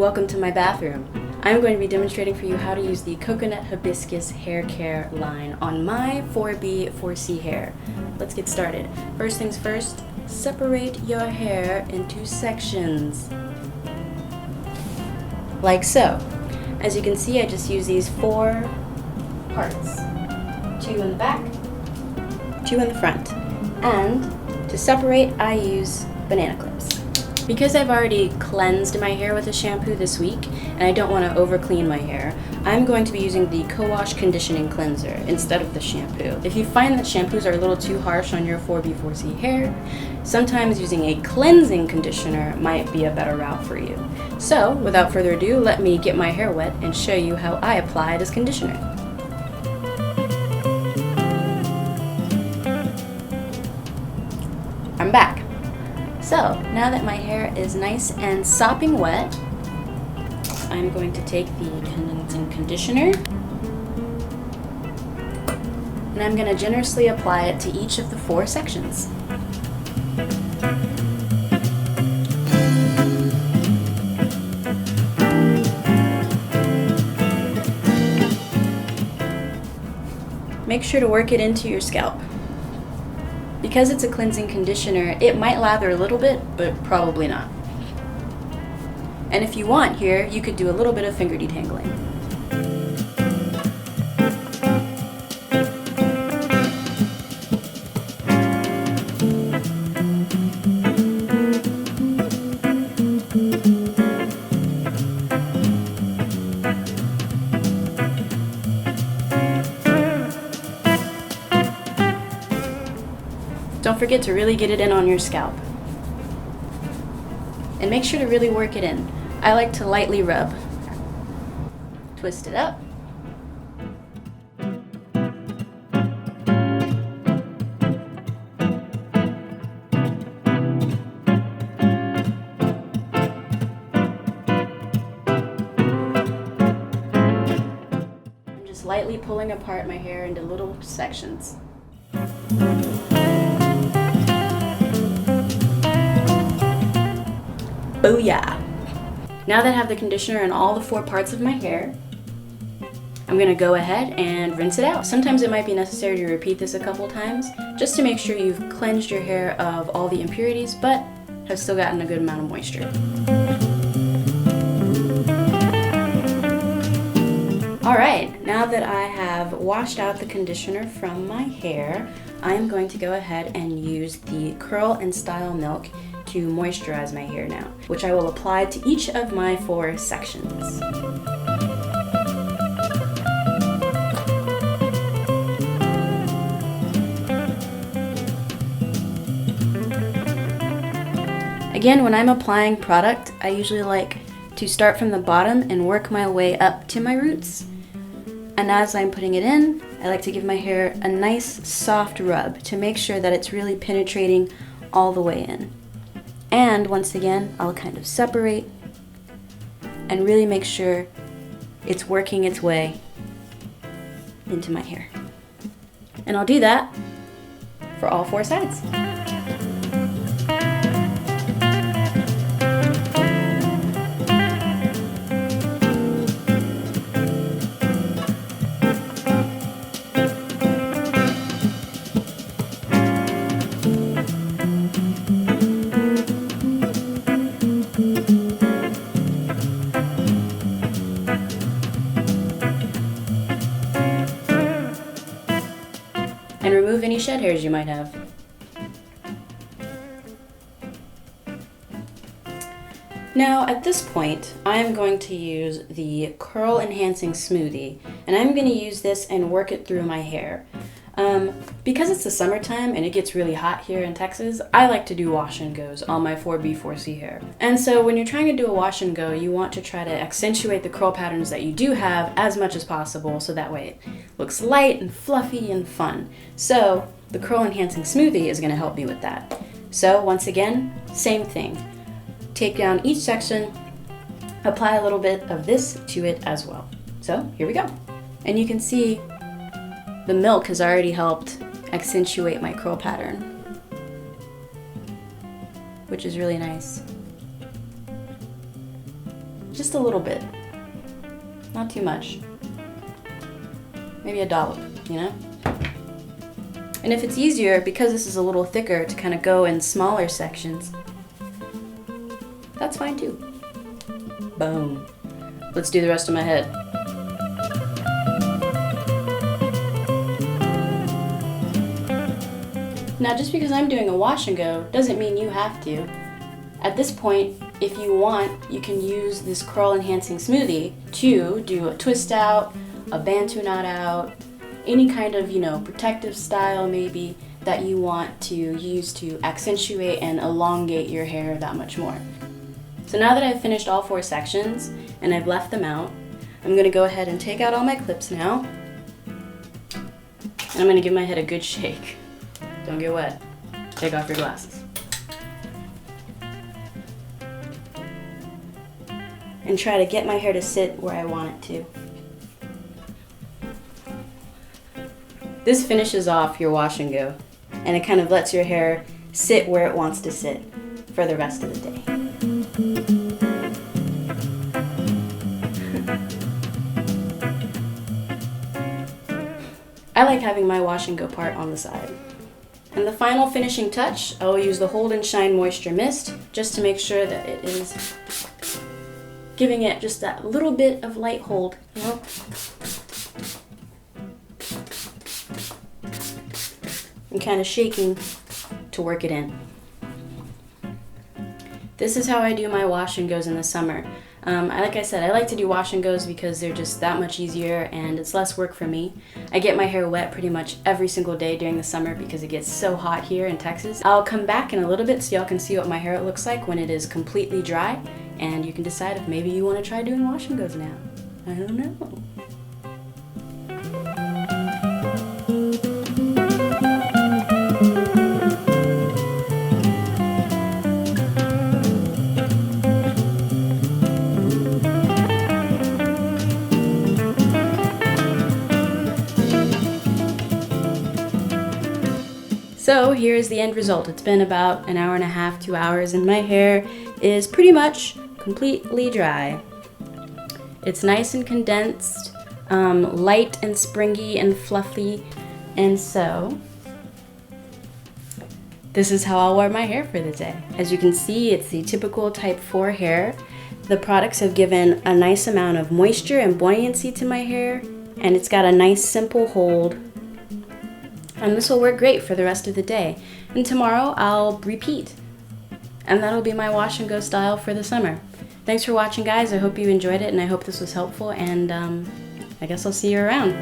Welcome to my bathroom. I'm going to be demonstrating for you how to use the Coconut Hibiscus hair care line on my 4B, 4C hair. Let's get started. First things first, separate your hair into sections. Like so. As you can see, I just use these 4 parts. 2 in the back, 2 in the front. And to separate, I use banana clips. Because I've already cleansed my hair with a shampoo this week, and I don't want to over clean my hair, I'm going to be using the Co-Wash Conditioning Cleanser instead of the shampoo. If you find that shampoos are a little too harsh on your 4B, 4C hair, sometimes using a cleansing conditioner might be a better route for you. So, without further ado, let me get my hair wet and show you how I apply this conditioner. I'm back. So, now that my hair is nice and sopping wet, I'm going to take the cleansing conditioner and I'm going to generously apply it to each of the 4 sections. Make sure to work it into your scalp. Because it's a cleansing conditioner, it might lather a little bit, but probably not. And if you want here, you could do a little bit of finger detangling. Don't forget to really get it in on your scalp. And make sure to really work it in. I like to lightly rub. Twist it up. I'm just lightly pulling apart my hair into little sections. Booyah! Now that I have the conditioner in all the 4 parts of my hair, I'm going to go ahead and rinse it out. Sometimes it might be necessary to repeat this a couple times just to make sure you've cleansed your hair of all the impurities but have still gotten a good amount of moisture. Alright, now that I have washed out the conditioner from my hair, I am going to go ahead and use the Curl and Style Milk to moisturize my hair now, which I will apply to each of my 4 sections. Again, when I'm applying product, I usually like to start from the bottom and work my way up to my roots. And as I'm putting it in, I like to give my hair a nice soft rub to make sure that it's really penetrating all the way in. And once again, I'll kind of separate and really make sure it's working its way into my hair. And I'll do that for all 4 sides. And remove any shed hairs you might have. Now at this point, I'm going to use the Curl Enhancing Smoothie, and I'm going to use this and work it through my hair. Because it's the summertime and it gets really hot here in Texas, I like to do wash and goes on my 4B, 4C hair. And so when you're trying to do a wash and go, you want to try to accentuate the curl patterns that you do have as much as possible so that way it looks light and fluffy and fun. So the Curl Enhancing Smoothie is going to help me with that. So once again, same thing. Take down each section, apply a little bit of this to it as well. So here we go. And you can see the milk has already helped accentuate my curl pattern, which is really nice. Just a little bit. Not too much. Maybe a dollop, you know? And if it's easier, because this is a little thicker, to kind of go in smaller sections, that's fine too. Boom. Let's do the rest of my head. Now, just because I'm doing a wash and go doesn't mean you have to. At this point, if you want, you can use this curl enhancing smoothie to do a twist out, a bantu knot out, any kind of, protective style maybe that you want to use to accentuate and elongate your hair that much more. So now that I've finished all 4 sections and I've left them out, I'm going to go ahead and take out all my clips now. And I'm going to give my head a good shake. Don't get wet. Take off your glasses. And try to get my hair to sit where I want it to. This finishes off your wash and go, and it kind of lets your hair sit where it wants to sit for the rest of the day. I like having my wash and go part on the side. And the final finishing touch, I will use the Hold and Shine Moisture Mist just to make sure that it is giving it just that little bit of light hold, and kind of shaking to work it in. This is how I do my wash and goes in the summer. Like I said, I like to do wash and goes because they're just that much easier and it's less work for me. I get my hair wet pretty much every single day during the summer because it gets so hot here in Texas. I'll come back in a little bit so y'all can see what my hair looks like when it is completely dry, and you can decide if maybe you want to try doing wash and goes now. I don't know. So here is the end result. It's been about an hour and a half, 2 hours, and my hair is pretty much completely dry. It's nice and condensed, light and springy and fluffy, and so this is how I'll wear my hair for the day. As you can see, it's the typical type 4 hair. The products have given a nice amount of moisture and buoyancy to my hair, and it's got a nice simple hold. And this will work great for the rest of the day. And tomorrow I'll repeat. And that'll be my wash and go style for the summer. Thanks for watching, guys. I hope you enjoyed it, and I hope this was helpful, and I guess I'll see you around.